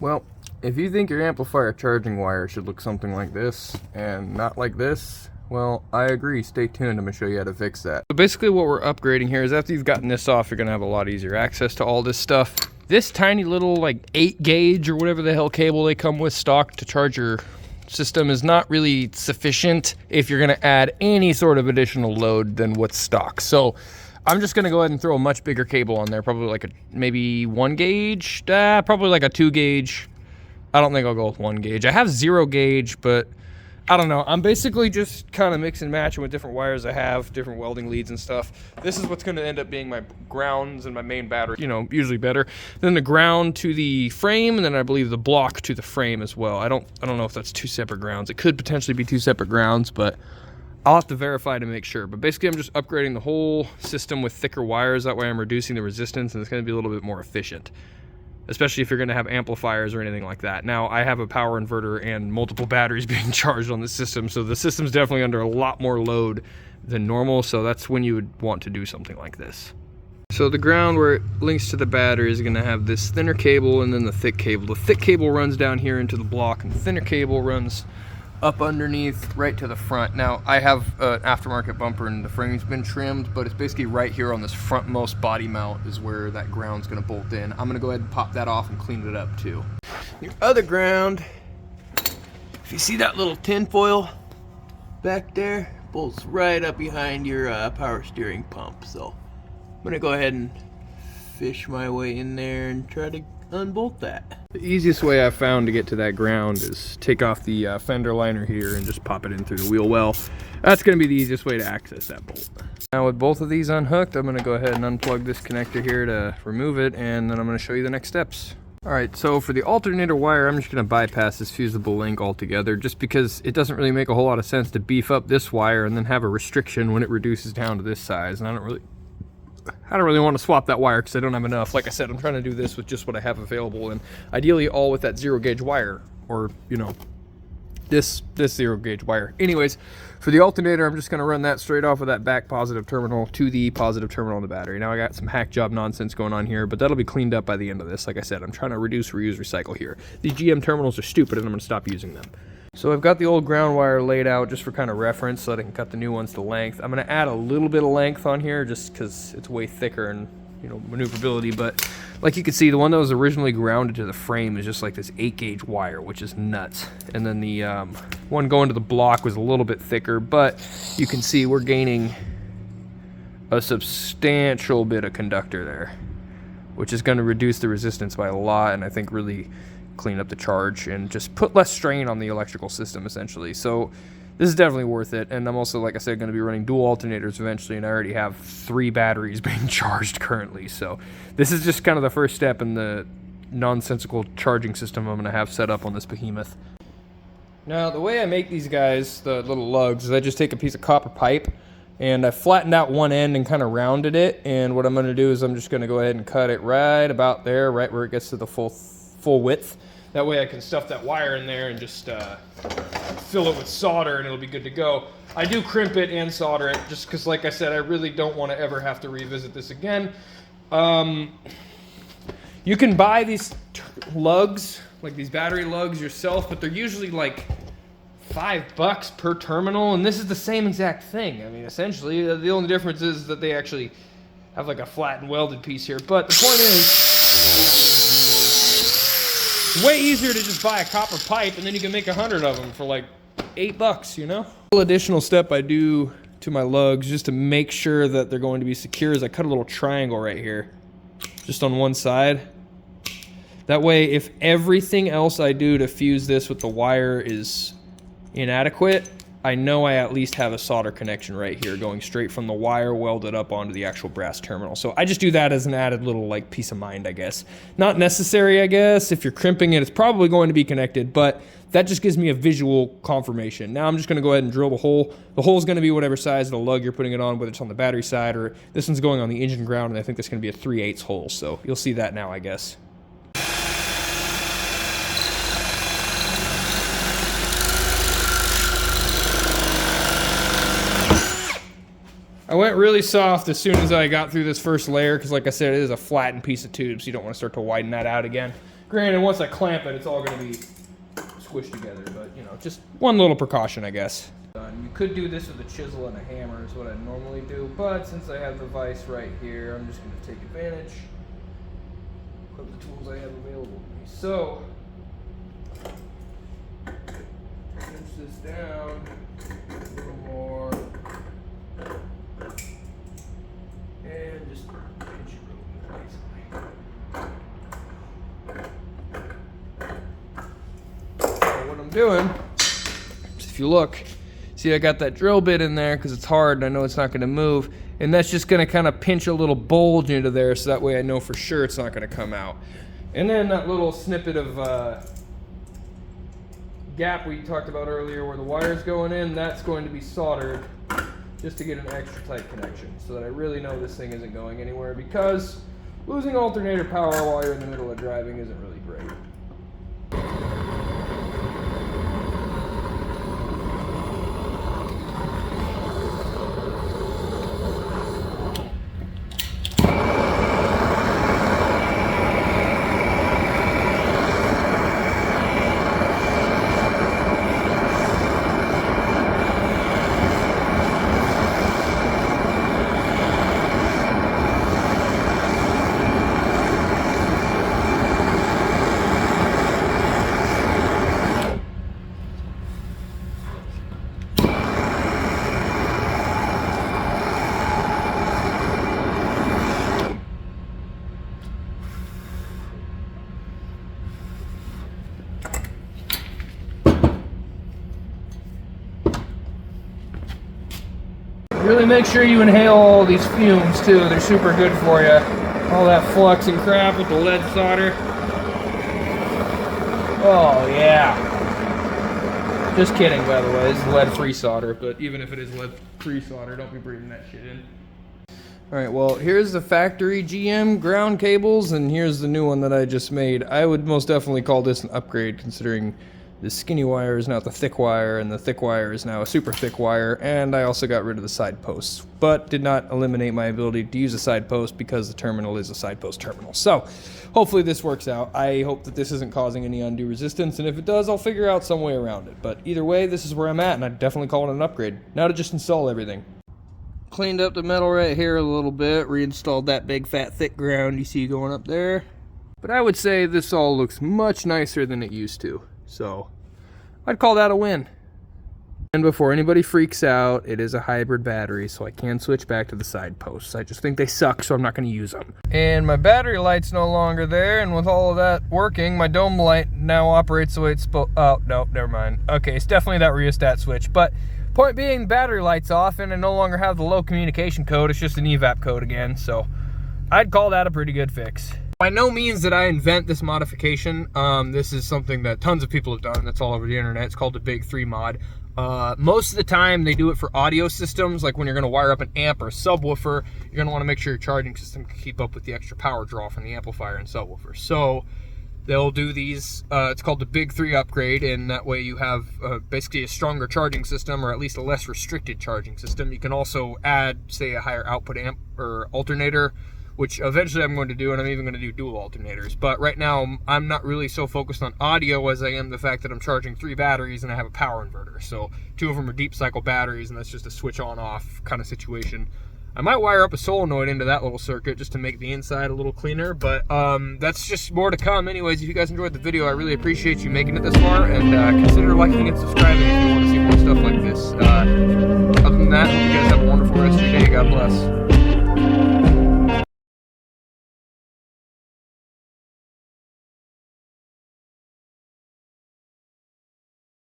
Well, if you think your amplifier charging wire should look something like this and not like this, well, I agree. Stay tuned. I'm going to show you how to fix that. So basically what we're upgrading here is after you've gotten this off, you're going to have a lot easier access to all this stuff. This tiny little like 8 gauge or whatever the hell cable they come with stock to charge your system is not really sufficient if you're going to add any sort of additional load than what's stock. So I'm just gonna go ahead and throw a much bigger cable on there, probably like a maybe 1 gauge, probably like a 2 gauge. I don't think I'll go with 1 gauge. I have 0 gauge, but I don't know. I'm basically just kind of mixing and matching with different wires I have, different welding leads and stuff. This is what's gonna end up being my grounds and my main battery, you know, usually better. Then the ground to the frame, and then I believe the block to the frame as well. I don't know if that's 2 separate grounds. It could potentially be 2 separate grounds, but I'll have to verify to make sure. But basically I'm just upgrading the whole system with thicker wires. That way I'm reducing the resistance and it's going to be a little bit more efficient, especially if you're going to have amplifiers or anything like that. Now I have a power inverter and multiple batteries being charged on the system, so the system's definitely under a lot more load than normal, so that's when you would want to do something like this. So the ground where it links to the battery is going to have this thinner cable and then the thick cable. The thick cable runs down here into the block and the thinner cable runs up underneath right to the front. Now I have an aftermarket bumper and the frame's been trimmed, but it's basically right here on this frontmost body mount is where that ground's gonna bolt in. I'm gonna go ahead and pop that off and clean it up too. Your other ground, if you see that little tin foil back there, bolts right up behind your power steering pump. So I'm gonna go ahead and fish my way in there and try to unbolt that. The easiest way I've found to get to that ground is take off the fender liner here and just pop it in through the wheel well. That's going to be the easiest way to access that bolt. Now with both of these unhooked, I'm going to go ahead and unplug this connector here to remove it, and then I'm going to show you the next steps. Alright, so for the alternator wire, I'm just going to bypass this fusible link altogether, just because it doesn't really make a whole lot of sense to beef up this wire and then have a restriction when it reduces down to this size, and I don't really want to swap that wire because I don't have enough. Like I said, I'm trying to do this with just what I have available, and ideally all with that 0 gauge wire, or you know, this 0 gauge wire. Anyways, for the alternator, I'm just going to run that straight off of that back positive terminal to the positive terminal on the battery. Now I got some hack job nonsense going on here, but that'll be cleaned up by the end of this. Like I said, I'm trying to reduce, reuse, recycle here. These GM terminals are stupid and I'm going to stop using them. So I've got the old ground wire laid out just for kind of reference so that I can cut the new ones to length. I'm going to add a little bit of length on here just because it's way thicker and, you know, maneuverability. But like you can see, the one that was originally grounded to the frame is just like this 8 gauge wire, which is nuts. And then the one going to the block was a little bit thicker, but you can see we're gaining a substantial bit of conductor there, which is going to reduce the resistance by a lot, and I think really clean up the charge and just put less strain on the electrical system essentially. So this is definitely worth it, and I'm also, like I said, going to be running dual alternators eventually, and I already have 3 batteries being charged currently. So this is just kind of the first step in the nonsensical charging system I'm going to have set up on this behemoth. Now the way I make these guys, the little lugs, is I just take a piece of copper pipe and I flattened out one end and kind of rounded it, and what I'm going to do is I'm just going to go ahead and cut it right about there, right where it gets to the full width. That way I can stuff that wire in there and just fill it with solder, and it'll be good to go. I do crimp it and solder it just because, like I said, I really don't want to ever have to revisit this again. You can buy these lugs, like these battery lugs yourself, but they're usually like $5 per terminal, and this is the same exact thing. I mean, essentially, the only difference is that they actually have like a flat and welded piece here. But the point is, way easier to just buy a copper pipe, and then you can make 100 of them for like $8, you know? A additional step I do to my lugs just to make sure that they're going to be secure is I cut a little triangle right here, just on one side. That way, if everything else I do to fuse this with the wire is inadequate, I know I at least have a solder connection right here going straight from the wire welded up onto the actual brass terminal. So I just do that as an added little like peace of mind, I guess. Not necessary, I guess. If you're crimping it, it's probably going to be connected, but that just gives me a visual confirmation. Now I'm just going to go ahead and drill the hole. The hole is going to be whatever size of the lug you're putting it on, whether it's on the battery side or this one's going on the engine ground, and I think that's going to be a 3/8 hole. So you'll see that now, I guess. I went really soft as soon as I got through this first layer because, like I said, it is a flattened piece of tube, so you don't want to start to widen that out again. Granted, once I clamp it, it's all going to be squished together, but you know, just one little precaution, I guess. You could do this with a chisel and a hammer is what I normally do, but since I have the vise right here, I'm just going to take advantage of the tools I have available to me. So, pinch this down a little more, and just pinch it real good, basically. So what I'm doing, if you look, see I got that drill bit in there because it's hard and I know it's not going to move, and that's just going to kind of pinch a little bulge into there so that way I know for sure it's not going to come out. And then that little snippet of gap we talked about earlier where the wire's going in, that's going to be soldered just to get an extra tight connection so that I really know this thing isn't going anywhere, because losing alternator power while you're in the middle of driving isn't really great. Really make sure you inhale all these fumes too, they're super good for you. All that flux and crap with the lead solder. Oh yeah. Just kidding, by the way, this is lead-free solder, but even if it is lead-free solder, don't be breathing that shit in. Alright, well, here's the factory GM ground cables, and here's the new one that I just made. I would most definitely call this an upgrade, considering the skinny wire is now the thick wire, and the thick wire is now a super thick wire, and I also got rid of the side posts, but did not eliminate my ability to use a side post because the terminal is a side post terminal. So, hopefully this works out. I hope that this isn't causing any undue resistance, and if it does, I'll figure out some way around it. But either way, this is where I'm at, and I'd definitely call it an upgrade. Now to just install everything. Cleaned up the metal right here a little bit, reinstalled that big fat thick ground you see going up there. But I would say this all looks much nicer than it used to. So, I'd call that a win. And before anybody freaks out, it is a hybrid battery, so I can switch back to the side posts. I just think they suck, so I'm not going to use them. And my battery light's no longer there, and with all of that working, my dome light now operates the way it's supposed. Oh, no, never mind. Okay, it's definitely that rheostat switch. But point being, battery light's off, and I no longer have the low communication code. It's just an evap code again, so I'd call that a pretty good fix. By no means did I invent this modification. This is something that tons of people have done. That's all over the internet. It's called the Big 3 mod. Most of the time they do it for audio systems, like when you're going to wire up an amp or a subwoofer, you're going to want to make sure your charging system can keep up with the extra power draw from the amplifier and subwoofer. So they'll do these, it's called the Big 3 upgrade, and that way you have basically a stronger charging system, or at least a less restricted charging system. You can also add, say, a higher output amp or alternator, which eventually I'm going to do, and I'm even going to do dual alternators. But right now, I'm not really so focused on audio as I am the fact that I'm charging 3 batteries and I have a power inverter. So 2 of them are deep cycle batteries, and that's just a switch on off kind of situation. I might wire up a solenoid into that little circuit just to make the inside a little cleaner, but that's just more to come. Anyways, if you guys enjoyed the video, I really appreciate you making it this far, and consider liking and subscribing if you want to see more stuff like this. Other than that, hope you guys have a wonderful rest of your day. God bless.